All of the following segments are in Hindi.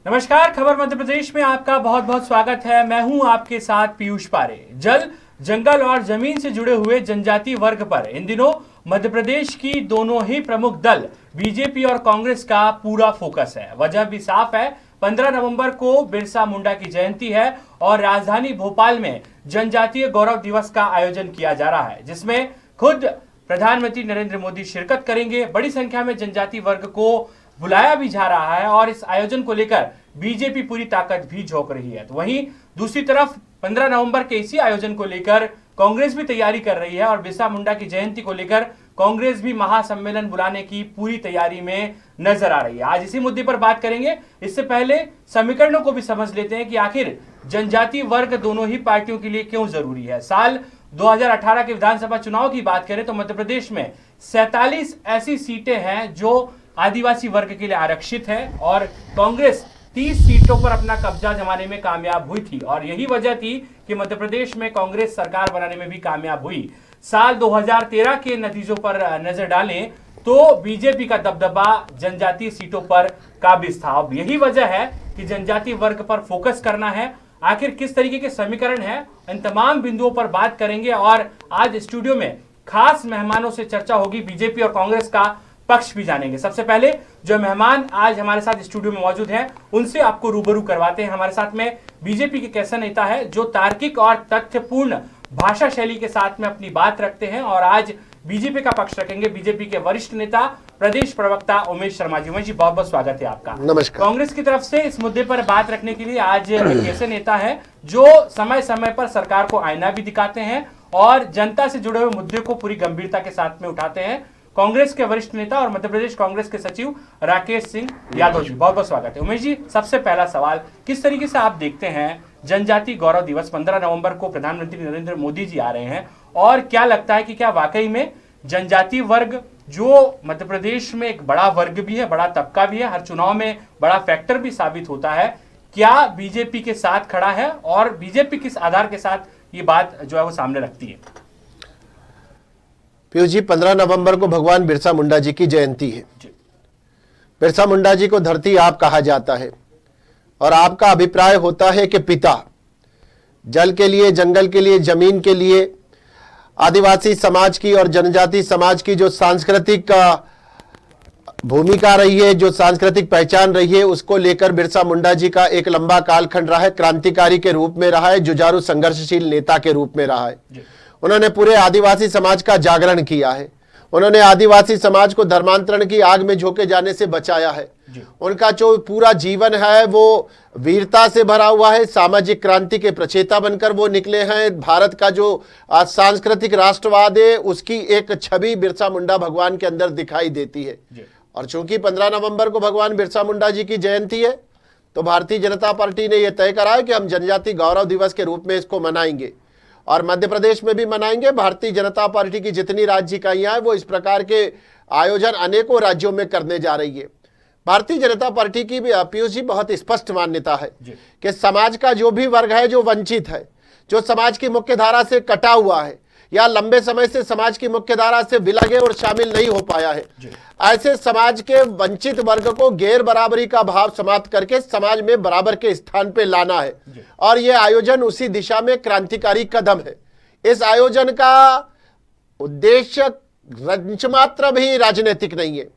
नमस्कार, खबर मध्य प्रदेश में आपका बहुत बहुत स्वागत है। मैं हूं आपके साथ पीयूष पारे। जल, जंगल और जमीन से जुड़े हुए जनजातीय वर्ग पर इन दिनों मध्य प्रदेश की दोनों ही प्रमुख दल बीजेपी और कांग्रेस का पूरा फोकस है। वजह भी साफ है, 15 नवंबर को बिरसा मुंडा की जयंती है और राजधानी भोपाल में जनजातीय गौरव दिवस का आयोजन किया जा रहा है, जिसमें खुद प्रधानमंत्री नरेंद्र मोदी शिरकत करेंगे। बड़ी संख्या में जनजातीय वर्ग को बुलाया भी जा रहा है और इस आयोजन को लेकर बीजेपी पूरी ताकत भी झोंक रही है। तो वहीं दूसरी तरफ 15 नवंबर के इसी आयोजन को लेकर कांग्रेस भी तैयारी कर रही है और बिरसा मुंडा की जयंती को लेकर कांग्रेस भी महासम्मेलन बुलाने की पूरी तैयारी में नजर आ रही है। आज इसी मुद्दे पर बात करेंगे। इससे पहले समीकरणों को भी समझ लेते हैं कि आखिर जनजातीय वर्ग दोनों ही पार्टियों के लिए क्यों जरूरी है। साल 2018 के विधानसभा चुनाव की बात करें तो मध्य प्रदेश में 47 ऐसी सीटें हैं जो आदिवासी वर्ग के लिए आरक्षित है और कांग्रेस 30 सीटों पर अपना कब्जा जमाने में कामयाब हुई थी और यही वजह थी कि मध्य प्रदेश में कांग्रेस सरकार बनाने में भी कामयाब हुई। साल 2013 के नतीजों पर नजर डालें तो बीजेपी का दबदबा जनजातीय सीटों पर काबिज था। अब यही वजह है कि जनजातीय वर्ग पर फोकस करना है। आखिर किस तरीके के समीकरण है, इन तमाम बिंदुओं पर बात करेंगे और आज स्टूडियो में खास मेहमानों से चर्चा होगी। बीजेपी और कांग्रेस का पक्ष भी जानेंगे। सबसे पहले जो मेहमान आज हमारे साथ स्टूडियो में मौजूद हैं उनसे आपको रूबरू करवाते हैं। हमारे साथ में बीजेपी के कैसा नेता है जो तार्किक और तथ्यपूर्ण भाषा शैली के साथ में अपनी बात रखते हैं और आज बीजेपी का पक्ष रखेंगे बीजेपी के वरिष्ठ नेता प्रदेश प्रवक्ता उमेश शर्मा जी। उमेश जी, बहुत बहुत स्वागत है आपका। नमस्कार। कांग्रेस की तरफ से इस मुद्दे पर बात रखने के लिए आज एक ऐसे नेता है जो समय समय पर सरकार को आईना भी दिखाते हैं और जनता से जुड़े हुए मुद्दे को पूरी गंभीरता के साथ में उठाते हैं। कांग्रेस के वरिष्ठ नेता और मध्य प्रदेश कांग्रेस के सचिव राकेश सिंह यादव जी, बहुत बहुत स्वागत है। उमेश जी, सबसे पहला सवाल, किस तरीके से आप देखते हैं जनजातीय गौरव दिवस 15 नवंबर को प्रधानमंत्री नरेंद्र मोदी जी आ रहे हैं और क्या लगता है कि क्या वाकई में जनजातीय वर्ग जो मध्य प्रदेश में एक बड़ा वर्ग भी है, बड़ा तबका भी है, हर चुनाव में बड़ा फैक्टर भी साबित होता है, क्या बीजेपी के साथ खड़ा है और बीजेपी किस आधार के साथ ये बात जो है वो सामने रखती है? पीयूष जी, 15 नवंबर को भगवान बिरसा मुंडा जी की जयंती है। बिरसा मुंडा जी को धरती आप कहा जाता है और आपका अभिप्राय होता है कि पिता जल के लिए, जंगल के लिए, जमीन के लिए आदिवासी समाज की और जनजाति समाज की जो सांस्कृतिक भूमिका रही है, जो सांस्कृतिक पहचान रही है, उसको लेकर बिरसा मुंडा जी का एक लंबा कालखंड रहा है। क्रांतिकारी के रूप में रहा है, जुझारू संघर्षशील नेता के रूप में रहा है। उन्होंने पूरे आदिवासी समाज का जागरण किया है। उन्होंने आदिवासी समाज को धर्मांतरण की आग में झोंके जाने से बचाया है। उनका जो पूरा जीवन है वो वीरता से भरा हुआ है। सामाजिक क्रांति के प्रचेता बनकर वो निकले हैं। भारत का जो सांस्कृतिक राष्ट्रवाद है उसकी एक छवि बिरसा मुंडा भगवान के अंदर दिखाई देती है। और चूंकि 15 नवंबर को भगवान बिरसा मुंडा जी की जयंती है तो भारतीय जनता पार्टी ने यह तय करा है कि हम जनजातीय गौरव दिवस के रूप में इसको मनाएंगे और मध्य प्रदेश में भी मनाएंगे। भारतीय जनता पार्टी की जितनी राज्य इकाइयां हैं वो इस प्रकार के आयोजन अनेकों राज्यों में करने जा रही है। भारतीय जनता पार्टी की भी पीयूष जी बहुत स्पष्ट मान्यता है कि समाज का जो भी वर्ग है जो वंचित है, जो समाज की मुख्य धारा से कटा हुआ है या लंबे समय से समाज की मुख्य धारा से विलगे और शामिल नहीं हो पाया है, ऐसे समाज के वंचित वर्ग को गैर बराबरी का भाव समाप्त करके समाज में बराबर के स्थान पे लाना है और यह आयोजन उसी दिशा में क्रांतिकारी कदम है। इस आयोजन का उद्देश्य रंचमात्र भी राजनीतिक नहीं है।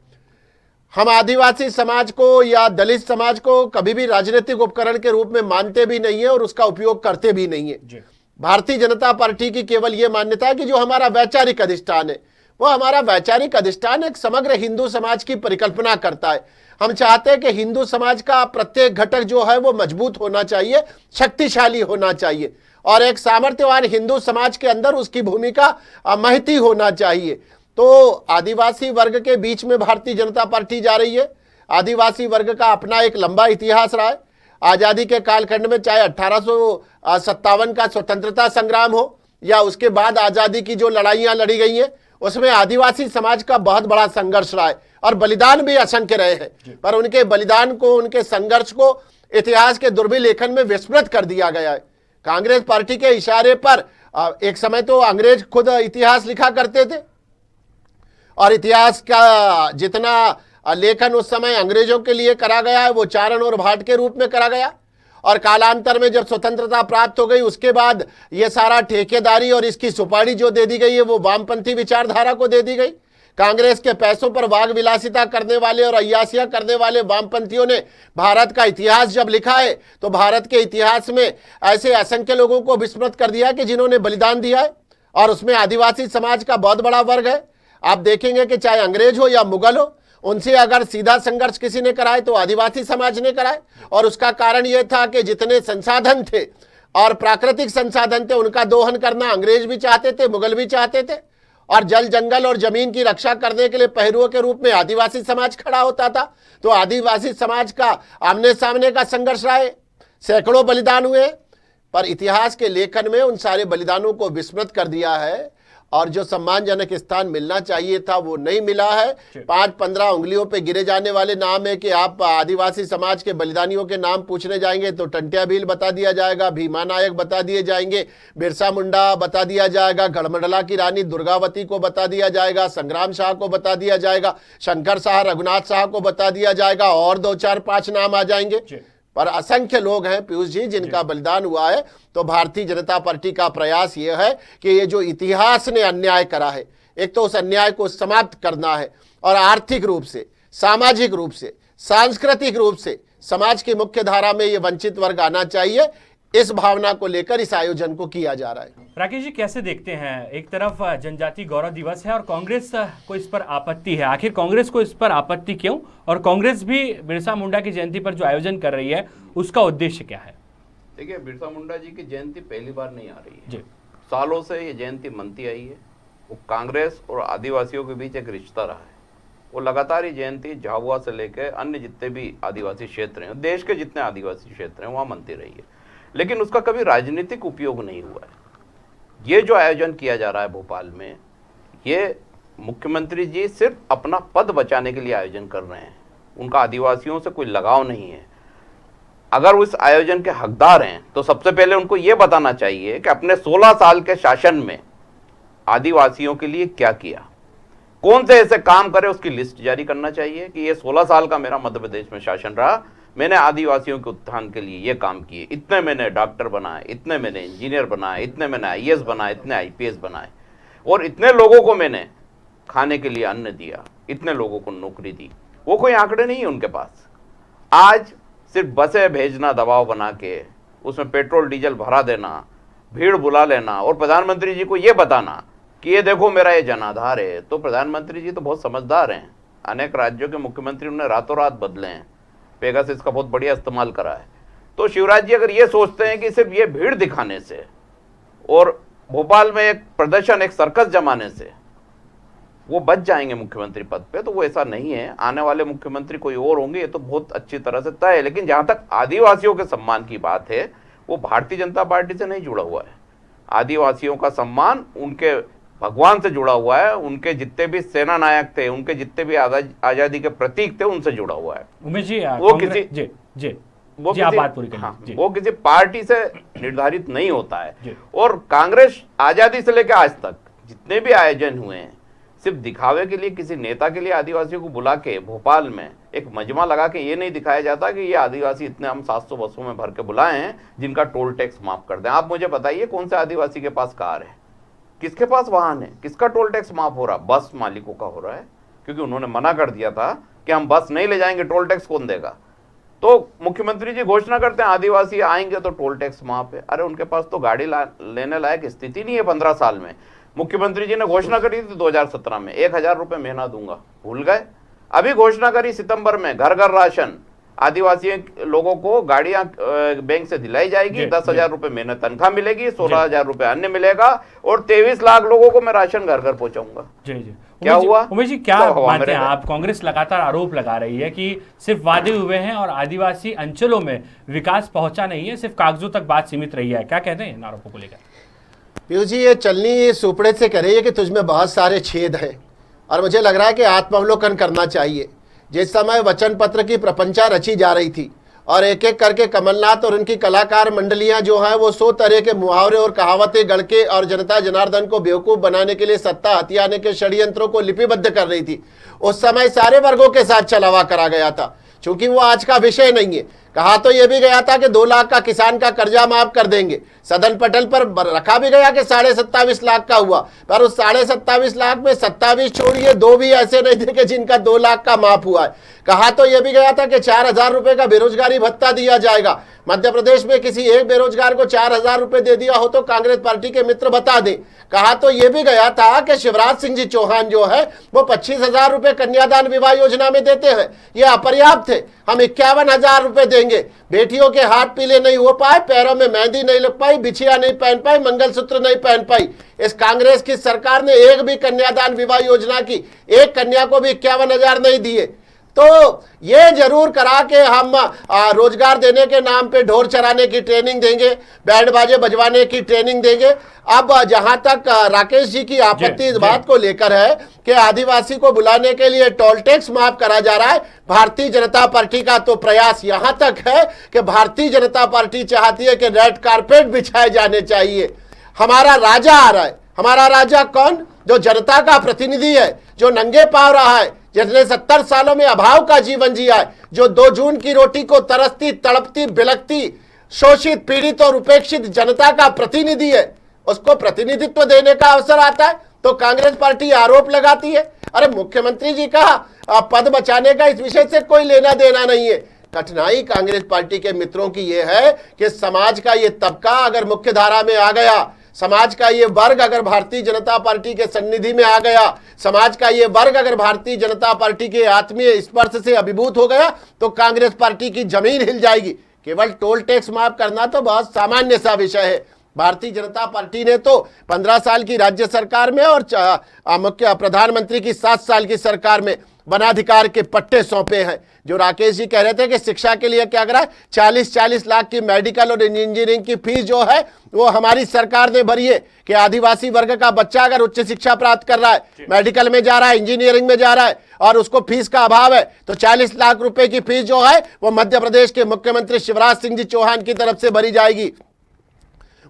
हम आदिवासी समाज को या दलित समाज को कभी भी राजनीतिक उपकरण के रूप में मानते भी नहीं है और उसका उपयोग करते भी नहीं है। भारतीय जनता पार्टी की केवल यह मान्यता है कि जो हमारा वैचारिक अधिष्ठान है वो हमारा वैचारिक अधिष्ठान एक समग्र हिंदू समाज की परिकल्पना करता है। हम चाहते हैं कि हिंदू समाज का प्रत्येक घटक जो है वो मजबूत होना चाहिए, शक्तिशाली होना चाहिए और एक सामर्थ्यवान हिंदू समाज के अंदर उसकी भूमिका महती होना चाहिए। तो आदिवासी वर्ग के बीच में भारतीय जनता पार्टी जा रही है। आदिवासी वर्ग का अपना एक लंबा इतिहास रहा है। आजादी के कालखंड में चाहे 1857 का स्वतंत्रता संग्राम हो या उसके बाद आजादी की जो लड़ाइयां लड़ी गई हैं उसमें आदिवासी समाज का बहुत बड़ा संघर्ष रहा है और बलिदान भी असंख्य रहे हैं, पर उनके बलिदान को, उनके संघर्ष को इतिहास के दुर्भिलेखन में विस्मृत कर दिया गया है। कांग्रेस पार्टी के इशारे पर एक समय तो अंग्रेज खुद इतिहास लिखा करते थे और इतिहास का जितना लेखन उस समय अंग्रेजों के लिए करा गया है, वो चारण और भाट के रूप में करा गया। और कालांतर में जब स्वतंत्रता प्राप्त हो गई उसके बाद ये सारा ठेकेदारी और इसकी सुपारी जो दे दी गई है वो वामपंथी विचारधारा को दे दी गई। कांग्रेस के पैसों पर वाग विलासिता करने वाले और अय्यासियां करने वाले वामपंथियों ने भारत का इतिहास जब लिखा है तो भारत के इतिहास में ऐसे असंख्य लोगों को विस्मृत कर दिया कि जिन्होंने बलिदान दिया है, और उसमें आदिवासी समाज का बहुत बड़ा वर्ग है। आप देखेंगे कि चाहे अंग्रेज हो या मुगल हो, उनसे अगर सीधा संघर्ष किसी ने कराए तो आदिवासी समाज ने कराए। और उसका कारण यह था कि जितने संसाधन थे और प्राकृतिक संसाधन थे उनका दोहन करना अंग्रेज भी चाहते थे, मुगल भी चाहते थे, और जल जंगल और जमीन की रक्षा करने के लिए पहरुओं के रूप में आदिवासी समाज खड़ा होता था। तो आदिवासी समाज का आमने सामने का संघर्ष रहा है, सैकड़ों बलिदान हुए, पर इतिहास के लेखन में उन सारे बलिदानों को विस्मृत कर दिया है और जो सम्मानजनक स्थान मिलना चाहिए था वो नहीं मिला है। 5-15 उंगलियों पे गिरे जाने वाले नाम है कि आप आदिवासी समाज के बलिदानियों के नाम पूछने जाएंगे तो टंट्या भील बता दिया जाएगा, भीमा नायक बता दिए जाएंगे, बिरसा मुंडा बता दिया जाएगा, गढ़मंडला की रानी दुर्गावती को बता दिया जाएगा, संग्राम शाह को बता दिया जाएगा, शंकर शाह, रघुनाथ शाह को बता दिया जाएगा, और 2-4-5 नाम आ जाएंगे। पर असंख्य लोग हैं पीयूष जी जिनका बलिदान हुआ है। तो भारतीय जनता पार्टी का प्रयास यह है कि ये जो इतिहास ने अन्याय करा है, एक तो उस अन्याय को समाप्त करना है और आर्थिक रूप से, सामाजिक रूप से, सांस्कृतिक रूप से समाज की मुख्य धारा में ये वंचित वर्ग आना चाहिए। इस भावना को लेकर इस आयोजन को किया जा रहा है। राकेश जी, कैसे देखते हैं, एक तरफ जनजातीय गौरव दिवस है और कांग्रेस को इस पर आपत्ति है, आखिर कांग्रेस को इस पर आपत्ति क्यों, और कांग्रेस भी बिरसा मुंडा की जयंती पर जो आयोजन कर रही है उसका उद्देश्य क्या है? देखिए, बिरसा मुंडा जी की जयंती पहली बार नहीं आ रही है जी। सालों से ये जयंती मनती आई है। वो कांग्रेस और आदिवासियों के बीच एक रिश्ता रहा है। वो लगातार ये जयंती झाबुआ से लेकर अन्य जितने भी आदिवासी क्षेत्र हैं, देश के जितने आदिवासी क्षेत्र हैं, वहाँ मनती रही है, लेकिन उसका कभी राजनीतिक उपयोग नहीं हुआ है। ये जो आयोजन किया जा रहा है भोपाल में, ये मुख्यमंत्री जी सिर्फ अपना पद बचाने के लिए आयोजन कर रहे हैं। उनका आदिवासियों से कोई लगाव नहीं है। अगर उस आयोजन के हकदार हैं तो सबसे पहले उनको ये बताना चाहिए कि अपने 16 साल के शासन में आदिवासियों के लिए क्या किया, कौन से ऐसे काम करे, उसकी लिस्ट जारी करना चाहिए कि ये 16 साल का मेरा मध्य प्रदेश में शासन रहा, मैंने आदिवासियों के उत्थान के लिए ये काम किए, इतने मैंने डॉक्टर बनाए, इतने मैंने इंजीनियर बनाए, इतने मैंने आईएएस बनाए, इतने आईपीएस बनाए, और इतने लोगों को मैंने खाने के लिए अन्न दिया, इतने लोगों को नौकरी दी। वो कोई आंकड़े नहीं है उनके पास। आज सिर्फ बसें भेजना दबाव बना के, उसमें पेट्रोल डीजल भरा देना, भीड़ बुला लेना और प्रधानमंत्री जी को ये बताना कि ये देखो मेरा ये जनाधार है। तो प्रधानमंत्री जी तो बहुत समझदार हैं। अनेक राज्यों के मुख्यमंत्री उन्हें रातों रात बदले हैं, पेगासस का बहुत बढ़िया इस्तेमाल करा है। तो शिवराज जी अगर ये सोचते हैं कि सिर्फ ये भीड़ दिखाने से और भोपाल में एक प्रदर्शन, एक सर्कस जमाने से वो बच जाएंगे मुख्यमंत्री पद पे, तो वो ऐसा नहीं है। आने वाले मुख्यमंत्री कोई और होंगे, ये तो बहुत अच्छी तरह से तय है। लेकिन जहां तक आदिवासियों के सम्मान की बात है, वो भारतीय जनता पार्टी से नहीं जुड़ा हुआ है। आदिवासियों का सम्मान उनके भगवान से जुड़ा हुआ है, उनके जितने भी सेना नायक थे, उनके जितने भी आजादी के प्रतीक थे, उनसे जुड़ा हुआ है। उमेश जी, वो किसी आप बात पूरी करें। वो किसी पार्टी से निर्धारित नहीं होता है। और कांग्रेस आजादी से लेकर आज तक जितने भी आयोजन हुए हैं, सिर्फ दिखावे के लिए किसी नेता के लिए आदिवासियों को बुला के भोपाल में एक मजमा लगा के ये नहीं दिखाया जाता कि ये आदिवासी इतने हम 700 बसों में भर के बुलाए हैं जिनका टोल टैक्स माफ कर दें। आप मुझे बताइए कौन से आदिवासी के पास कार है, किसके पास वाहन है, किसका टोल टैक्स माफ हो रहा? बस मालिकों का हो रहा है, क्योंकि उन्होंने मना कर दिया था कि हम बस नहीं ले जाएंगे, टोल टैक्स कौन देगा। तो मुख्यमंत्री जी घोषणा करते हैं आदिवासी आएंगे तो टोल टैक्स माफ है। अरे उनके पास तो गाड़ी लेने लायक स्थिति नहीं है। 15 साल में मुख्यमंत्री जी ने घोषणा करी थी 2017 में 1000 रुपए महीना दूंगा, भूल गए। अभी घोषणा करी सितंबर में घर घर राशन, आदिवासी लोगों को गाड़ियां बैंक से दिलाई जाएगी, 10,000 रुपए महीने तनख्वाह मिलेगी, 16,000 रुपए अन्य मिलेगा और 23 लाख लोगों को मैं राशन घर घर पहुंचाऊंगा। क्या हुआ उमेश जी, क्या मानते हैं आप? कांग्रेस लगातार आरोप लगा रही है कि सिर्फ वादे हुए हैं और आदिवासी अंचलों में विकास पहुंचा नहीं है, सिर्फ कागजों तक बात सीमित रही है। क्या कहते हैं इन आरोपों को लेकर? पीयूष जी, ये चलनी सुपड़े से कह रही है कि तुझमें बहुत सारे छेद हैं और मुझे लग रहा है कि आत्मावलोकन करना चाहिए। जिस समय वचन पत्र की प्रपंचा रची जा रही थी और एक एक करके कमलनाथ और उनकी कलाकार मंडलियां जो हैं वो 100 तरह के मुहावरे और कहावतें गढ़ के और जनता जनार्दन को बेवकूफ बनाने के लिए सत्ता हथियाने के षड्यंत्रों को लिपिबद्ध कर रही थी। उस समय सारे वर्गों के साथ छलावा करा गया था, चूंकि वो आज का विषय नहीं है। कहा तो यह भी गया था कि 2 लाख का किसान का कर्जा माफ कर देंगे। सदन पटल पर रखा भी गया कि 27.5 लाख का हुआ, पर उस 27.5 लाख में 27 छोड़िए 2 भी ऐसे नहीं थे कि जिनका 2 लाख का माफ हुआ है। कहा तो यह भी गया था कि 4,000 रुपए का बेरोजगारी भत्ता दिया जाएगा। मध्य प्रदेश में किसी एक बेरोजगार को 4,000 रुपए दे दिया हो तो कांग्रेस पार्टी के मित्र बता दें। कहा तो यह भी गया था कि शिवराज सिंह जी चौहान जो है वो 25,000 रुपए कन्यादान विवाह योजना में देते हैं, ये अपर्याप्त है। हम 51,000 रुपए देंगे। बेटियों के हाथ पीले नहीं हो पाए, पैरों में मेहंदी नहीं लग पाई, बिछिया नहीं पहन पाई, मंगलसूत्र नहीं पहन पाई। इस कांग्रेस की सरकार ने एक भी कन्यादान विवाह योजना की एक कन्या को भी 51,000 नहीं दिए। तो ये जरूर करा के हम रोजगार देने के नाम पे ढोर चराने की ट्रेनिंग देंगे, बैंड बाजे बजवाने की ट्रेनिंग देंगे। अब जहां तक राकेश जी की आपत्ति इस बात को लेकर है कि आदिवासी को बुलाने के लिए टोल टैक्स माफ करा जा रहा है, भारतीय जनता पार्टी का तो प्रयास यहां तक है कि भारतीय जनता पार्टी चाहती है कि रेड कारपेट बिछाए जाने चाहिए। हमारा राजा आ रहा है। हमारा राजा कौन? जो जनता का प्रतिनिधि है, जो नंगे पांव रहा है, जिसने 70 सालों में अभाव का जीवन जिया है, जो 2 जून की रोटी को तरसती तड़पती बिलखती शोषित पीड़ित और उपेक्षित जनता का प्रतिनिधि है, उसको प्रतिनिधित्व देने का अवसर आता है तो कांग्रेस पार्टी आरोप लगाती है। अरे मुख्यमंत्री जी का पद बचाने का इस विषय से कोई लेना देना नहीं है। कठिनाई कांग्रेस पार्टी के मित्रों की यह है कि समाज का ये तबका अगर मुख्य धारा में आ गया, समाज का ये वर्ग अगर भारतीय जनता पार्टी के सन्निधि में आ गया, समाज का ये वर्ग अगर भारतीय जनता पार्टी के आत्मीय स्पर्श से अभिभूत हो गया तो कांग्रेस पार्टी की जमीन हिल जाएगी। केवल टोल टैक्स माफ करना तो बहुत सामान्य सा विषय है। भारतीय जनता पार्टी ने तो 15 साल की राज्य सरकार में और मुख्य प्रधानमंत्री की 7 साल की सरकार में वनाधिकार के पट्टे सौंपे हैं। जो राकेश जी कह रहे थे कि शिक्षा के लिए क्या करा, 40-40 लाख की मेडिकल और इंजीनियरिंग की फीस जो है वो हमारी सरकार ने भरी है कि आदिवासी वर्ग का बच्चा अगर उच्च शिक्षा प्राप्त कर रहा है, मेडिकल में जा रहा है, इंजीनियरिंग में जा रहा है और उसको फीस का अभाव है, तो 40 लाख रुपए की फीस जो है वो मध्य प्रदेश के मुख्यमंत्री शिवराज सिंह जी चौहान की तरफ से भरी जाएगी।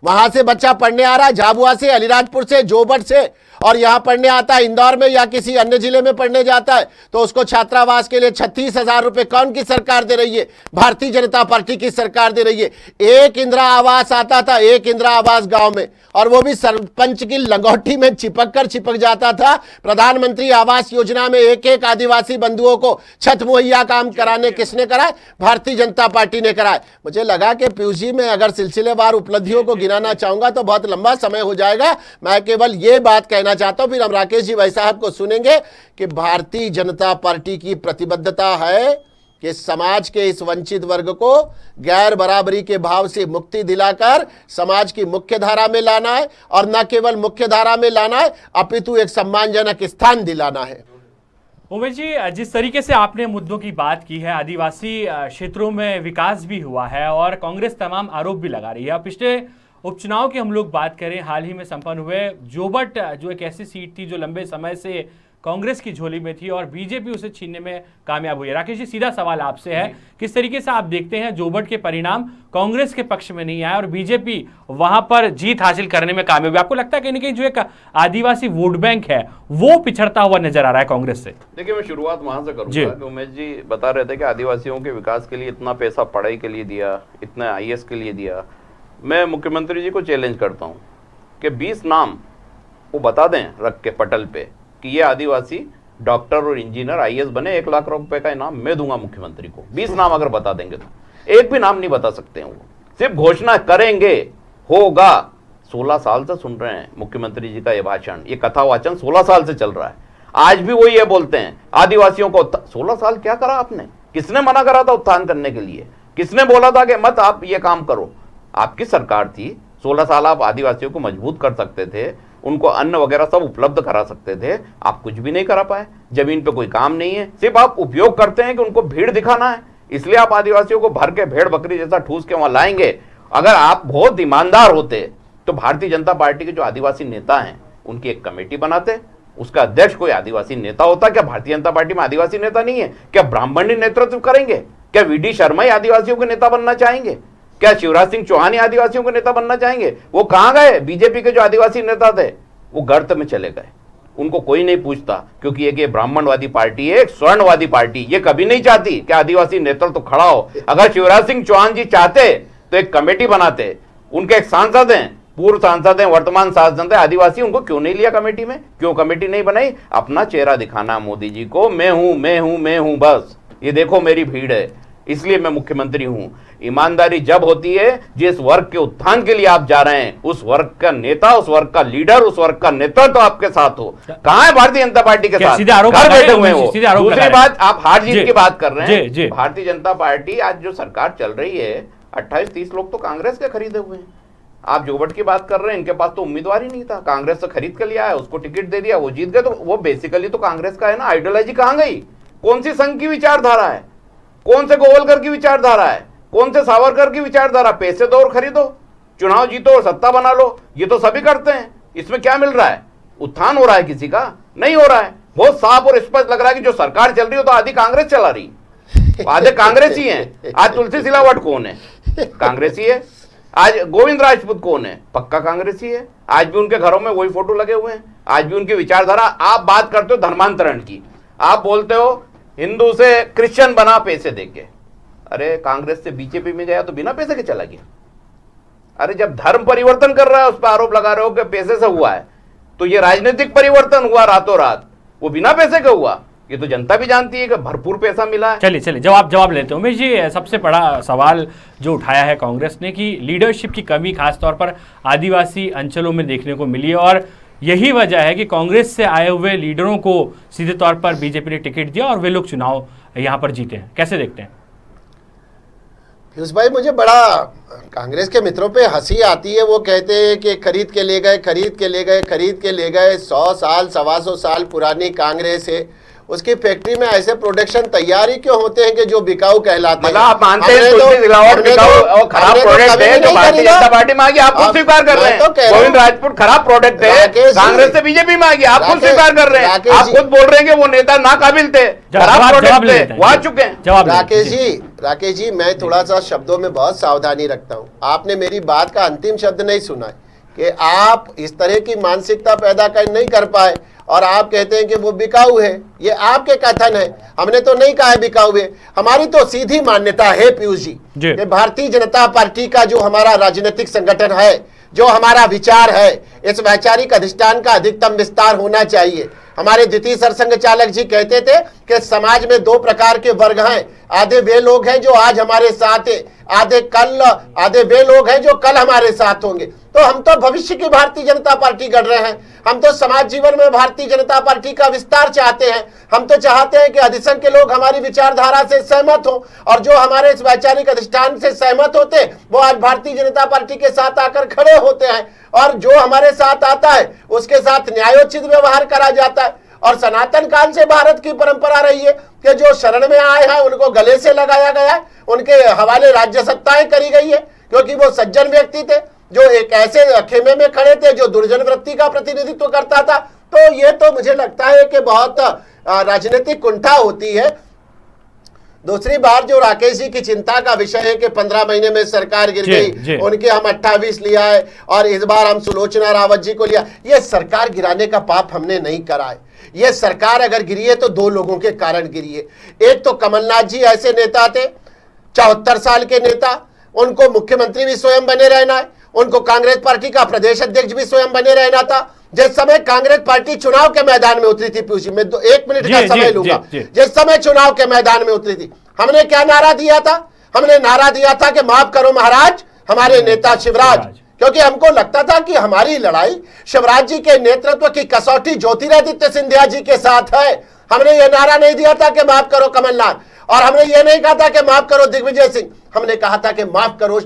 वहां से बच्चा पढ़ने आ रहा है, झाबुआ से, अलीराजपुर से, जोबट से, और यहां पढ़ने आता है इंदौर में या किसी अन्य जिले में पढ़ने जाता है तो उसको छात्रावास के लिए 36,000 रुपए कौन की सरकार दे रही है? भारतीय जनता पार्टी की सरकार दे रही है। एक इंदिरा आवास आता था, एक इंदिरा आवास गांव में, और वो भी सरपंच की लंगोटी में चिपक जाता था। प्रधानमंत्री आवास योजना में एक एक आदिवासी बंधुओं को छत मुहैया काम कराने किसने कराए? भारतीय जनता पार्टी ने कराए। मुझे लगा कि पीयूष जी में अगर सिलसिलेवार उपलब्धियों को गिनाना चाहूंगा तो बहुत लंबा समय हो जाएगा। मैं केवल ये बात कहना चाहता हूं, फिर हम राकेश जी भाई साहब को सुनेंगे कि भारतीय जनता पार्टी की प्रतिबद्धता है कि समाज के इस वंचित वर्ग को गैर बराबरी के भाव से मुक्ति दिलाकर समाज की मुख्य धारा में लाना है, और न केवल मुख्य धारा में लाना है अपितु एक सम्मानजनक स्थान दिलाना है। उमेश जी, जिस तरीके से आपने मुद्दों की बात की है, आदिवासी क्षेत्रों में विकास भी हुआ है और कांग्रेस तमाम आरोप भी लगा रही है। पिछले उपचुनाव की हम लोग बात करें, हाल ही में संपन्न हुए, जोबट जो एक ऐसी सीट थी जो लंबे समय से कांग्रेस की झोली में थी और बीजेपी उसे छीनने में कामयाब हुई है। राकेश जी, सीधा सवाल आपसे है, किस तरीके से आप देखते हैं जोबट के परिणाम कांग्रेस के पक्ष में नहीं आए और बीजेपी वहां पर जीत हासिल करने में कामयाब हुई? आपको लगता है कहीं ना कहीं जो एक आदिवासी वोट बैंक है वो पिछड़ता हुआ नजर आ रहा है कांग्रेस से? देखिए, मैं शुरुआत वहां से करूंगा कि उमेश जी बता रहे थे कि आदिवासियों के विकास के लिए इतना पैसा पढ़ाई के लिए दिया, इतना IAS के लिए दिया। मैं मुख्यमंत्री जी को चैलेंज करता हूं कि 20 नाम वो बता दें रख के पटल पे कि ये आदिवासी डॉक्टर और इंजीनियर IAS बने, 1 लाख रुपए का इनाम मैं दूंगा मुख्यमंत्री को। 20 नाम अगर बता देंगे तो एक भी नाम नहीं बता सकते हैं, वो सिर्फ घोषणा करेंगे, होगा। 16 साल से सुन रहे हैं मुख्यमंत्री जी का ये भाषण, ये कथा वाचन 16 साल से चल रहा है। आज भी वो ये बोलते हैं आदिवासियों को 16 साल क्या करा आपने? किसने मना करा था उत्थान करने के लिए? किसने बोला था कि मत आप ये काम करो? आपकी सरकार थी, 16 साल आप आदिवासियों को मजबूत कर सकते थे, उनको अन्न वगैरह सब उपलब्ध करा सकते थे। आप कुछ भी नहीं करा पाए। जमीन पे कोई काम नहीं है, सिर्फ आप उपयोग करते हैं कि उनको भीड़ दिखाना है, इसलिए आप आदिवासियों को भर के भेड़ बकरी जैसा ठूस के वहां लाएंगे। अगर आप बहुत ईमानदार होते तो भारतीय जनता पार्टी के जो आदिवासी नेता हैं उनकी एक कमेटी बनाते, उसका अध्यक्ष कोई आदिवासी नेता होता। क्या भारतीय जनता पार्टी में आदिवासी नेता नहीं है? क्या ब्राह्मण नेतृत्व करेंगे? क्या वीडी शर्मा ही आदिवासियों के नेता बनना चाहेंगे? क्या शिवराज सिंह चौहान ही आदिवासियों के नेता बनना चाहेंगे? वो कहां गए? बीजेपी के जो आदिवासी नेता थे वो गर्त में चले गए, उनको कोई नहीं पूछता, क्योंकि एक ये ब्राह्मणवादी पार्टी है, एक स्वर्णवादी पार्टी, ये कभी नहीं चाहती कि आदिवासी नेतृत्व तो खड़ा हो। अगर शिवराज सिंह चौहान जी चाहते तो एक कमेटी बनाते, उनके एक सांसद हैं, पूर्व सांसद हैं, वर्तमान सांसद हैं आदिवासी, उनको क्यों नहीं लिया कमेटी में? क्यों कमेटी नहीं बनाई? अपना चेहरा दिखाना मोदी जी को, मैं हूं मैं हूं मैं हूं, बस ये देखो मेरी भीड़ है, इसलिए मैं मुख्यमंत्री हूं। ईमानदारी जब होती है, जिस वर्ग के उत्थान के लिए आप जा रहे हैं, उस वर्ग का नेता, उस वर्ग का लीडर, उस वर्ग का नेतृत्व तो आपके साथ हो। कहां है भारतीय जनता पार्टी के साथ? घर बैठे हुए हो। दूसरी बात, आप हार जीत की बात कर रहे हैं। भारतीय जनता पार्टी आज जो सरकार चल रही है, 28-30 लोग तो कांग्रेस के खरीदे हुए हैं। आप जोबट की बात कर रहे हैं, इनके पास तो उम्मीदवार ही नहीं था, कांग्रेस से खरीद कर लिया है, उसको टिकट दे दिया, वो जीत गए। तो वो बेसिकली तो कांग्रेस का है ना। आइडियोलॉजी कहां गई? कौन सी संघ की विचारधारा है? कौन से गोवलकर की विचारधारा है? कौन से सावरकर की विचारधारा? पैसे दो और खरीदो, चुनाव जीतो और सत्ता बना लो, ये तो सभी करते हैं। इसमें क्या मिल रहा है? उत्थान हो रहा है किसी का? नहीं हो रहा है। बहुत साफ और स्पष्ट लग रहा है कि जो सरकार चल रही हो तो आधी कांग्रेस चला रही, आधे कांग्रेसी हैं। आज तुलसी सिलावट कौन है? कांग्रेसी है। आज गोविंद राजपूत कौन है? पक्का कांग्रेसी है। आज भी उनके घरों में वही फोटो लगे हुए हैं, आज भी उनकी विचारधारा। आप बात करते हो धर्मांतरण की, आप बोलते हो हिंदू से क्रिश्चियन बना पैसे देके। अरे कांग्रेस से बीजेपी में गया तो बिना पैसे के चला गया। अरे जब धर्म परिवर्तन कर रहा है, उस पर आरोप लगा रहे हो कि पैसे से हुआ है, तो ये राजनीतिक परिवर्तन हुआ रातों रात, वो बिना पैसे का हुआ। ये तो जनता भी जानती है कि भरपूर पैसा मिला है। चलिए जवाब लेते हैं उमेश जी। सबसे बड़ा सवाल जो उठाया है कांग्रेस ने कि लीडरशिप की कमी खासतौर पर आदिवासी अंचलों में देखने को मिली है, और यही वजह है कि कांग्रेस से आए हुए लीडरों को सीधे तौर पर बीजेपी ने टिकट दिया और वे लोग चुनाव यहाँ पर जीते हैं। कैसे देखते हैं पीयूष भाई? मुझे बड़ा कांग्रेस के मित्रों पे हंसी आती है। वो कहते हैं कि खरीद के ले गए, खरीद के ले गए, खरीद के ले गए। 100 साल 125 साल पुरानी कांग्रेस है, उसकी फैक्ट्री में ऐसे प्रोडक्शन तैयार ही क्यों होते हैं कि जो बिकाऊ कहलाते हैं? आप मानते हैं तुलसी सिलावट बिकाऊ और खराब प्रोडक्ट है, जो भारतीय जनता पार्टी में आ गई, आप खुद स्वीकार कर रहे हैं। गोविंद राजपूत खराब प्रोडक्ट है, कांग्रेस से बीजेपी में आ गई, आप खुद स्वीकार कर रहे हैं। आप खुद बोल रहे हैं कि वो नेता नाकाबिल थे, खराब प्रोडक्ट थे, वो आ चुके हैं। राकेश जी, मैं थोड़ा सा शब्दों में बहुत सावधानी रखता हूँ। आपने मेरी बात का अंतिम शब्द नहीं सुना कि आप इस तरह की मानसिकता पैदा नहीं कर पाए और आप कहते हैं कि वो बिकाऊ है। ये आपके कथन है, हमने तो नहीं कहा है बिकाऊ है। हमारी तो सीधी मान्यता है पीयूष जी कि भारतीय जनता पार्टी का जो हमारा राजनीतिक संगठन है, जो हमारा विचार है, इस वैचारिक अधिष्ठान का अधिकतम विस्तार होना चाहिए। हमारे द्वितीय सरसंघ चालक जी कहते थे कि समाज में 2 प्रकार के वर्ग हैं। आधे वे लोग हैं जो आज हमारे साथ है, आधे वे लोग हैं जो कल हमारे साथ होंगे। तो हम तो भविष्य की भारतीय जनता पार्टी गढ़ रहे हैं। हम तो समाज जीवन में भारतीय जनता पार्टी का विस्तार चाहते हैं। हम तो चाहते हैं कि अधिसंख्य के लोग हमारी विचारधारा से सहमत हो, और जो हमारे इस वैचारिक अधिष्ठान से सहमत होते वो आज भारतीय जनता पार्टी के साथ आकर खड़े होते हैं, और जो हमारे साथ आता है उसके साथ न्यायोचित व्यवहार करा जाता है। और सनातन काल से भारत की परंपरा रही है कि जो शरण में आए हैं उनको गले से लगाया गया है, उनके हवाले राज्य सत्ताएं करी गई है, क्योंकि वो सज्जन व्यक्ति थे जो एक ऐसे खेमे में खड़े थे जो दुर्जन वृत्ति का प्रतिनिधित्व करता था। तो ये तो मुझे लगता है कि बहुत राजनीतिक कुंठा होती है। दूसरी बार जो राकेश जी की चिंता का विषय है कि 15 महीने में सरकार गिर गई, उनके हम 28 लिया है और इस बार हम सुलोचना रावत जी को लिया। ये सरकार गिराने का पाप हमने नहीं करा है। ये सरकार अगर गिरी है तो 2 लोगों के कारण गिरी है। एक तो कमलनाथ जी ऐसे नेता थे, 74 साल के नेता, उनको मुख्यमंत्री भी स्वयं बने रहना है, उनको कांग्रेस पार्टी का प्रदेश अध्यक्ष भी स्वयं बने रहना था। जिस समय कांग्रेस पार्टी चुनाव के मैदान में उतरी थी, पीयूष जी मैं 1 मिनट का समय लूंगा, जिस समय चुनाव के मैदान में उतरी थी, हमने क्या नारा दिया था? हमने नारा दिया था कि माफ करो महाराज हमारे नेता शिवराज, क्योंकि हमको लगता था कि हमारी लड़ाई शिवराज जी के नेतृत्व की कसौटी ज्योतिरादित्य सिंधिया जी के साथ है। हमने ये नारा नहीं दिया था कि माफ करो कमलनाथ, और हमने ये नहीं कहा था कि माफ करो दिग्विजय सिंह, हमने कहा था कि माफ करो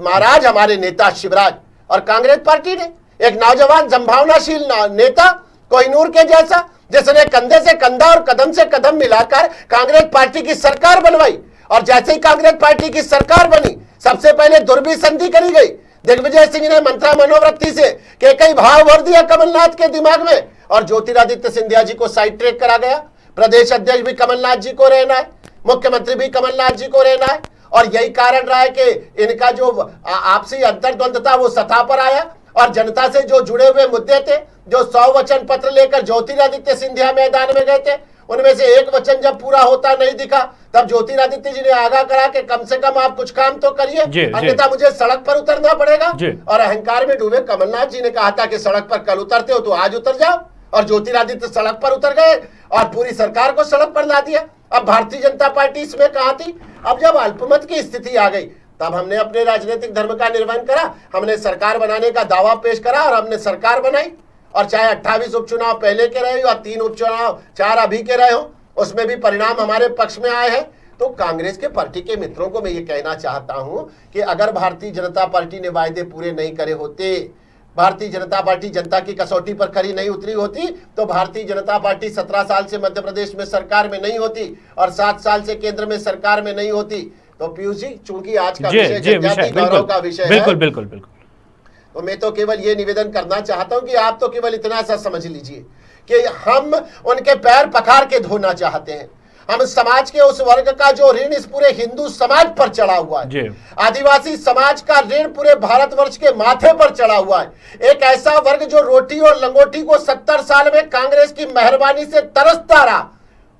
महाराज हमारे नेता शिवराज। और कांग्रेस पार्टी ने एक नौजवान संभावनाशील नेता कोहिनूर के जैसा, जिसने कंधे से कंधा और कदम से कदम मिलाकर कांग्रेस पार्टी की सरकार बनवाई, और जैसे ही कांग्रेस पार्टी की सरकार बनी सबसे पहले दुर्बी संधि करी गई। दिग्विजय सिंह ने मंत्रा मनोवृत्ति से कई भाव भर दिया कमलनाथ के दिमाग में, और ज्योतिरादित्य सिंधिया जी को साइड ट्रैक करा गया। प्रदेश अध्यक्ष भी कमलनाथ जी को रहना है, मुख्यमंत्री भी कमलनाथ जी को रहना है, और यही कारण रहा है कि इनका जो आपसी अंतर्द्वंद था वो सतह पर आया, और जनता से जो जुड़े हुए मुद्दे थे, जो 100 वचन पत्र लेकर ज्योतिरादित्य सिंधिया मैदान में गए थे, उनमें से एक वचन जब पूरा होता नहीं दिखा, तब ज्योतिरादित्य जी ने आगाह करा कि कम से कम आप कुछ काम तो करिए, अन्यथा मुझे सड़क पर उतरना पड़ेगा। और अहंकार में डूबे कमलनाथ जी ने कहा था कि सड़क पर कल उतरते हो तो आज उतर जाओ, और ज्योतिरादित्य सड़क पर उतर गए और पूरी सरकार को सड़क पर ला दिया। अब भारतीय जनता पार्टी इसमें कहां थी? अब जब अल्पमत की स्थिति आ गई, तब हमने अपने राजनीतिक धर्म का निर्वहन करा, हमने सरकार बनाने का दावा पेश करा और हमने सरकार बनाई। और चाहे 28 उपचुनाव पहले के रहे हो या 3 उपचुनाव 4 अभी के रहे हो, उसमें भी परिणाम हमारे पक्ष में आए हैं। तो कांग्रेस के पार्टी के मित्रों को मैं ये कहना चाहता हूं कि अगर भारतीय जनता पार्टी ने वायदे पूरे नहीं करे होते, भारतीय जनता पार्टी जनता की कसौटी पर खरी नहीं उतरी होती, तो भारतीय जनता पार्टी 17 साल से मध्य प्रदेश में सरकार में नहीं होती और 7 साल से केंद्र में सरकार में नहीं होती। तो पीयूष जी, चूंकि आज का विषय जनजाति गौरव का विषय है, बिल्कुल, तो मैं तो केवल ये निवेदन करना चाहता हूं कि आप तो केवल इतना सा समझ लीजिए कि हम उनके पैर पखार के धोना चाहते हैं। हम समाज के उस वर्ग का जो ऋण इस पूरे हिंदू समाज पर चढ़ा हुआ है, आदिवासी समाज का ऋण पूरे भारतवर्ष के माथे पर चढ़ा हुआ है। एक ऐसा वर्ग जो रोटी और लंगोटी को 70 साल में कांग्रेस की मेहरबानी से तरसता रहा,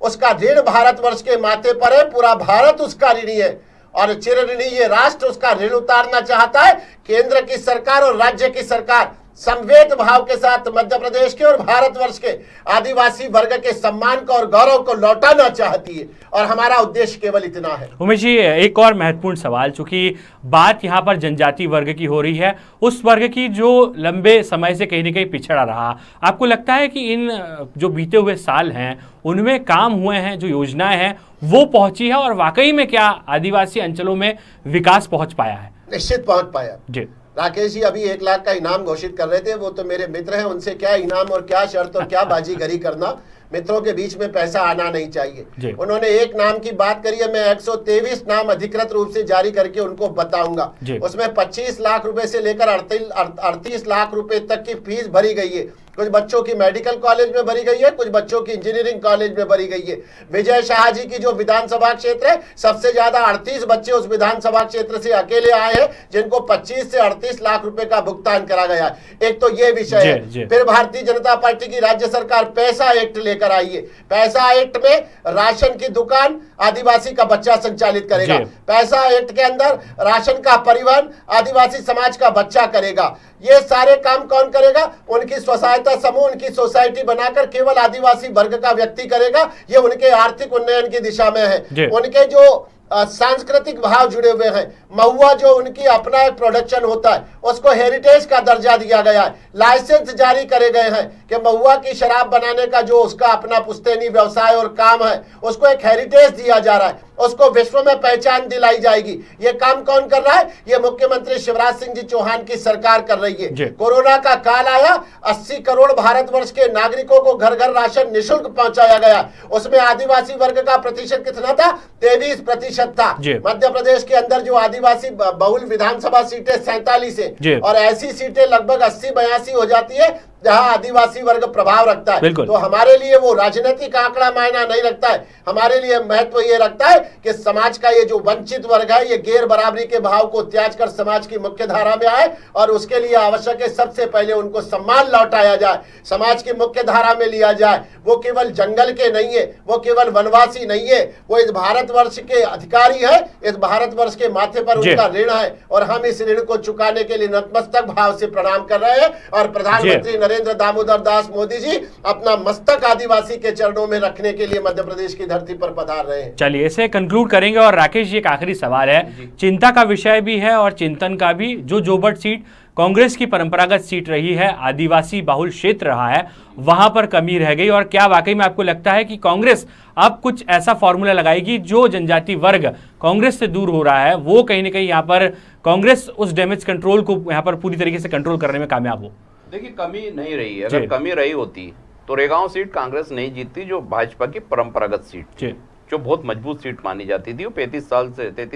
उसका ऋण भारतवर्ष के माथे पर है। पूरा भारत उसका ऋणी है और चिर ऋणी ये राष्ट्र उसका ऋण उतारना चाहता है। केंद्र की सरकार और राज्य की सरकार संवेद भाव के साथ मध्य प्रदेश के और भारतवर्ष के आदिवासी वर्ग के सम्मान को और गौरव को लौटाना चाहती है, और हमारा उद्देश्य केवल इतना है। उमेश जी, एक और महत्वपूर्ण सवाल, चूंकि बात यहाँ पर जनजाति वर्ग की हो रही है, उस वर्ग की जो लंबे समय से कहीं ना कहीं पिछड़ा रहा, आपको लगता है कि इन जो बीते हुए साल हैं उनमें काम हुए हैं, जो योजनाएं हैं वो पहुंची है, और वाकई में क्या आदिवासी अंचलों में विकास पहुंच पाया है? निश्चित पहुंच पाया जी। राकेश जी अभी 1 लाख का इनाम घोषित कर रहे थे, वो तो मेरे मित्र हैं, उनसे क्या इनाम और क्या शर्त और क्या बाजीगरी करना, मित्रों के बीच में पैसा आना नहीं चाहिए। उन्होंने एक नाम की बात करी है, मैं 123 नाम अधिकृत रूप से जारी करके उनको बताऊंगा। उसमें 25 लाख रुपए से लेकर 38 लाख रुपए तक की फीस भरी गई है। कुछ बच्चों की मेडिकल कॉलेज में भरी गई है, कुछ बच्चों की इंजीनियरिंग कॉलेज में भरी गई है। विजय शाह जी की जो विधानसभा क्षेत्र है, सबसे ज्यादा 38 बच्चे उस विधानसभा क्षेत्र से अकेले आए हैं, जिनको 25 से 38 लाख रुपए का भुगतान करा गया है। एक तो ये विषय है। फिर भारतीय जनता पार्टी की राज्य सरकार पैसा एक्ट लेकर आई है। पैसा एक्ट में राशन की दुकान आदिवासी का बच्चा संचालित करेगा। पैसा एक्ट के अंदर राशन का परिवहन आदिवासी समाज का बच्चा करेगा। ये सारे काम कौन करेगा? उनकी स्वसहायता समूह, उनकी सोसाइटी बनाकर केवल आदिवासी वर्ग का व्यक्ति करेगा। ये उनके आर्थिक उन्नयन की दिशा में है। उनके जो सांस्कृतिक भाव जुड़े हुए हैं, महुआ जो उनकी अपना एक प्रोडक्शन होता है, उसको हेरिटेज का दर्जा दिया गया है। लाइसेंस जारी करे गए हैं कि महुआ की शराब बनाने का जो उसका अपना पुश्तैनी व्यवसाय और काम है, उसको एक हेरिटेज दिया जा रहा है, उसको विश्व में पहचान दिलाई जाएगी। ये काम कौन कर रहा है? ये मुख्यमंत्री शिवराज सिंह जी चौहान की सरकार कर रही है। कोरोना का काल आया, 80 करोड़ भारतवर्ष के नागरिकों को घर घर राशन निःशुल्क पहुंचाया गया। उसमें आदिवासी वर्ग का प्रतिशत कितना था? 23% था। मध्य प्रदेश के अंदर जो आदिवासी बहुल विधानसभा सीटें 47 है, और ऐसी सीटें लगभग 80-82 हो जाती है जहां आदिवासी वर्ग प्रभाव रखता है। तो हमारे लिए वो राजनीतिक आंकड़ा मायना नहीं रखता है। हमारे लिए महत्व ये रखता है कि समाज का ये जो वंचित वर्ग है, ये गैर बराबरी के भाव को त्याग कर समाज की मुख्य धारा में आए, और उसके लिए आवश्यक है सबसे पहले उनको सम्मान लौटाया जाए, समाज की मुख्य धारा में लिया जाए। वो केवल जंगल के नहीं है, वो केवल वनवासी नहीं है, वो इस भारतवर्ष के अधिकारी है, इस भारतवर्ष के माथे पर उनका ऋण है, और हम इस ऋण को चुकाने के लिए नतमस्तक भाव से प्रणाम कर रहे हैं। और प्रधानमंत्री नरेंद्र दामोदर दास मोदी जी अपना मस्तक आदिवासी के चरणों में रखने के लिए मध्य प्रदेश की धरती पर पधार रहे हैं। चलिए इसे कंक्लूड करेंगे। और राकेश जी, एक आखिरी सवाल है, चिंता का विषय भी है और चिंतन का भी। जो जोबट सीट कांग्रेस की परंपरागत सीट रही है, आदिवासी बाहुल क्षेत्र रहा है, वहां पर कमी रह गई, और क्या वाकई में आपको लगता है कि कांग्रेस अब कुछ ऐसा फॉर्मूला लगाएगी जो जनजाति वर्ग कांग्रेस से दूर हो रहा है, वो कहीं ना कहीं यहाँ पर कांग्रेस उस डैमेज कंट्रोल को यहाँ पर पूरी तरीके से कंट्रोल करने में कामयाब हो? देखिए, कमी नहीं रही है। अगर कमी रही होती तो रेगांव सीट कांग्रेस नहीं जीतती, जो भाजपा की परंपरागत सीट थी, जो बहुत मजबूत सीट मानी जाती थी, वो 33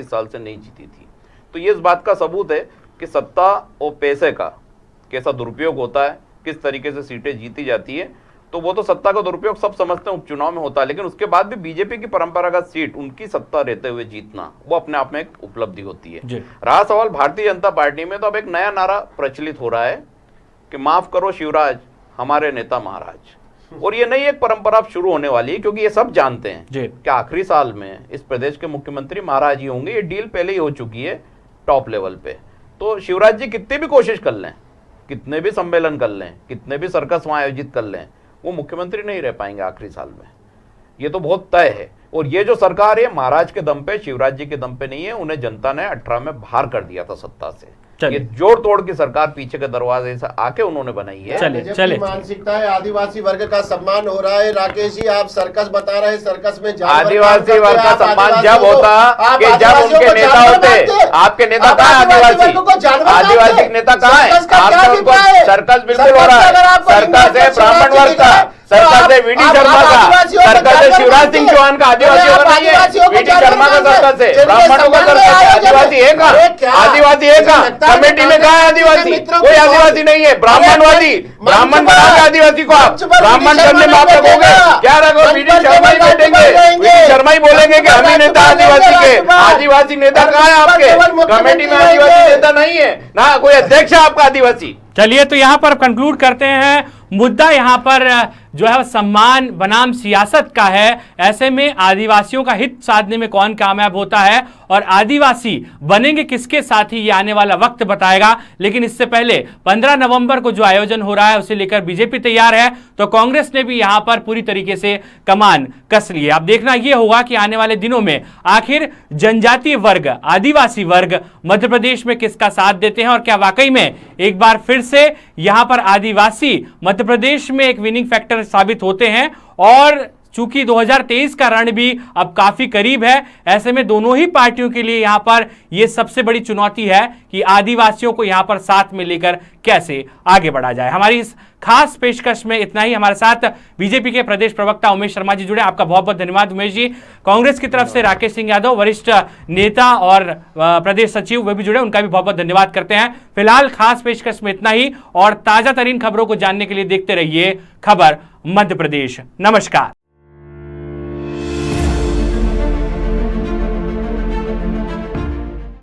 साल से नहीं जीती थी। तो ये इस बात का सबूत है कि सत्ता और पैसे का कैसा दुरुपयोग होता है, किस तरीके से सीटें जीती जाती है, तो वो तो सत्ता का दुरुपयोग सब समझते हैं उपचुनाव में होता है, लेकिन उसके बाद भी बीजेपी की परंपरागत सीट उनकी सत्ता रहते हुए जीतना वो अपने आप में एक उपलब्धि होती है। रहा सवाल भारतीय जनता पार्टी में, तो अब एक नया नारा प्रचलित हो रहा है कि माफ करो शिवराज हमारे नेता महाराज, और ये नई एक परंपरा अब शुरू होने वाली है, क्योंकि ये सब जानते हैं कि आखिरी साल में इस प्रदेश के मुख्यमंत्री महाराज ही होंगे। ये डील पहले ही हो चुकी है टॉप लेवल पे। तो शिवराज जी कितने भी कोशिश कर लें, कितने भी सम्मेलन कर लें, कितने भी सर्कस वहां आयोजित कर लें, वो मुख्यमंत्री नहीं रह पाएंगे आखिरी साल में, ये तो बहुत तय है। और ये जो सरकार है महाराज के दम पे, शिवराज जी के दम पे नहीं है। उन्हें जनता ने 18 में बाहर कर दिया था सत्ता से। ये जोड़ तोड़ की सरकार पीछे के दरवाजे से आके उन्होंने बनाई है। चले मानसिकता है, आदिवासी वर्ग का सम्मान हो रहा है। राकेश जी आप सर्कस बता रहे हैं, सर्कस में आदिवासी वर्ग का सम्मान जब होता कि जब उनके नेता होते। आपके नेता कहाँ है? आदिवासी नेता कहाँ है? आपने उनको सर्कस बिल्कुल हो रहा है। सर्कस है ब्राह्मण वर्ग का, सर्कस है वीडी शर्मा का, सर्कस है शिवराज सिंह चौहान का। आदिवासियों का नहीं है, वीडी शर्मा का सर्कस है, ब्राह्मणों का सर्कस है। आदिवासी है कहाँ? आदिवासी है कहाँ? कमेटी में कहाँ है आदिवासी? कोई आदिवासी नहीं है। ब्राह्मणवादी, ब्राह्मण बनाओगे आदिवासी को आप, ब्राह्मण करने में आप रखोगे क्या? रखो वीडी शर्मा ही बैठेंगे, वीडी शर्मा ही बोलेंगे कि हम ही नेता आदिवासी के। आदिवासी नेता कहाँ है आपके? कमेटी में आदिवासी नेता नहीं है ना, कोई अध्यक्ष है आपका आदिवासी। चलिए तो यहां पर कंक्लूड करते हैं। मुद्दा यहां पर जो है सम्मान बनाम सियासत का है। ऐसे में आदिवासियों का हित साधने में कौन कामयाब होता है और आदिवासी बनेंगे किसके साथ ही ये आने वाला वक्त बताएगा। लेकिन इससे पहले 15 नवंबर को जो आयोजन हो रहा है उसे लेकर बीजेपी तैयार है, तो कांग्रेस ने भी यहां पर पूरी तरीके से कमान कस ली है। अब देखना यह होगा कि आने वाले दिनों में आखिर जनजातीय वर्ग, आदिवासी वर्ग मध्य प्रदेश में किसका साथ देते हैं और क्या वाकई में एक बार फिर से यहां पर आदिवासी मध्य प्रदेश में एक विनिंग फैक्टर साबित होते हैं। और चूंकि 2023 का रण भी अब काफी करीब है, ऐसे में दोनों ही पार्टियों के लिए यहां पर यह सबसे बड़ी चुनौती है कि आदिवासियों को यहां पर साथ में लेकर कैसे आगे बढ़ा जाए। हमारी इस खास पेशकश में इतना ही। हमारे साथ बीजेपी के प्रदेश प्रवक्ता उमेश शर्मा जी जुड़े, आपका बहुत बहुत धन्यवाद उमेश जी। कांग्रेस की तरफ से राकेश सिंह यादव वरिष्ठ नेता और प्रदेश सचिव वे भी जुड़े, उनका भी बहुत बहुत धन्यवाद करते हैं। फिलहाल खास पेशकश में इतना ही और ताजा तरीन खबरों को जानने के लिए देखते रहिए खबर मध्य प्रदेश। नमस्कार।